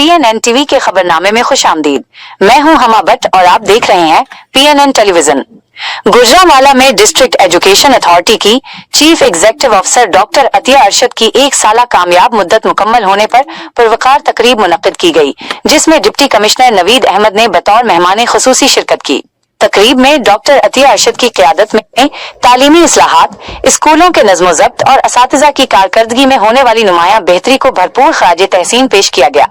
PNN TV के खबरनामे में खुशामदीद। मैं हूं हमा भट्ट और आप देख रहे हैं PNN टेलीविजन। गुजरांवाला में डिस्ट्रिक्ट एजुकेशन अथॉरिटी की chief executive officer doctor Atiya Arshad की एक साला कामयाब मुद्दत मुकम्मल होने पर पुरवकार तकरीब मुनक्किद की गई, जिसमें डिप्टी कमिश्नर नवीद अहमद ने बतौर मेहमान खुसूसी शिरकत की। तकरीब में डॉक्टर अतिया अरशद की क़यादत में तालीमी इस्लाहात, स्कूलों के नज़्मो ज़ब्त और असातिज़ा की कारकर्दगी में होने वाली नुमायां बेहतरी को भरपूर खराज तहसीन पेश किया गया।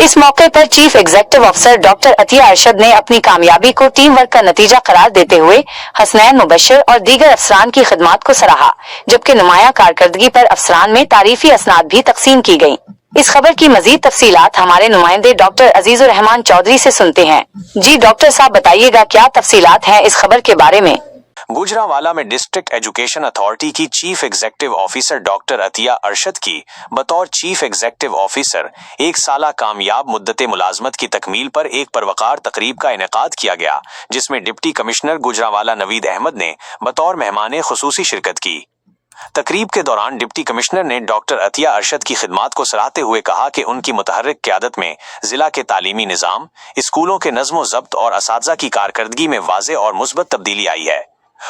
इस मौके पर chief executive officer doctor Atiya Arshad ने अपनी कामयाबी को टीम वर्क का नतीजा करार देते हुए हसनैन मुबश्शिर और दीगर अफसरान की खिदमात को सराहा, जबकि नुमायां कारकर्दगी पर अफसरान में तारीफी असनाद भी तकसीम की गयी। इस खबर की मजीद तफसीलात हमारे नुमाइंदे डॉक्टर अजीजुर रहमान चौधरी से सुनते हैं। जी डॉक्टर साहब, बताइएगा क्या तफसीलात हैं इस खबर के बारे में। गुजरांवाला में डिस्ट्रिक्ट एजुकेशन अथॉरिटी की chief executive officer doctor Atiya Arshad की बतौर चीफ एग्जीक्यूटिव ऑफिसर एक साला कामयाब मुद्दते मुलाजमत की तकमील पर एक परवकार तकरीब का इनेकाद किया गया, जिसमें डिप्टी कमिश्नर गुजरांवाला नवीद अहमद ने बतौर मेहमान खुसूसी शिरकत की। तकरीब के दौरान डिप्टी कमिश्नर ने डॉक्टर अतिया अरशद की खिदमात को सराहते हुए कहा कि उनकी मुतहर्रिक क़यादत में जिला के तालीमी निज़ाम, स्कूलों के नज़्मो ज़ब्त और असातिज़ा की कारकर्दगी में वाज़े और मुस्बत तब्दीली आई है।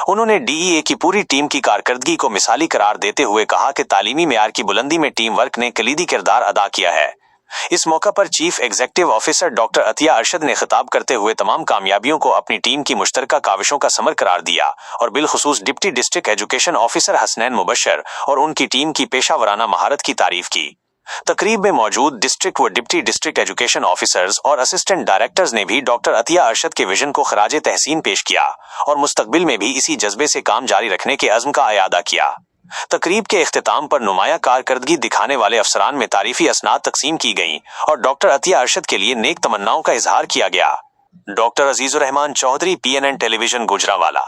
उन्होंने DEA की पूरी टीम की कारकर्दगी को मिसाली करार देते हुए कहा कि तालीमी मेयार की बुलंदी में टीम वर्क ने कलीदी किरदार अदा किया है। इस मौका पर chief executive officer doctor Atiya Arshad ने खिताब करते हुए तमाम कामयाबियों को अपनी टीम की मुश्तरका काविशों का समर करार दिया और बिलखुसूस deputy district education officer Hasnain Mubashir और उनकी टीम की पेशा वराना महारत की तारीफ की। तकरीब में मौजूद डिस्ट्रिक्ट व डिप्टी डिस्ट्रिक्ट एजुकेशन ऑफिसर्स और असिस्टेंट डायरेक्टर्स ने भी डॉक्टर अतिया अरशद के विजन को खराज तहसीन पेश किया और मुस्तकबिल में भी इसी जज्बे से काम जारी रखने के अज़्म का अयादा किया। तकरीब के इख्तिताम पर नुमाया कारकर्दगी दिखाने वाले अफसरान में तारीफी असनाद तकसीम की गईं और डॉक्टर अतिया अरशद के लिए नेक तमन्नाओं का इजहार किया गया। Doctor Azizur Rehman Chaudhry, PNN television, Gujranwala.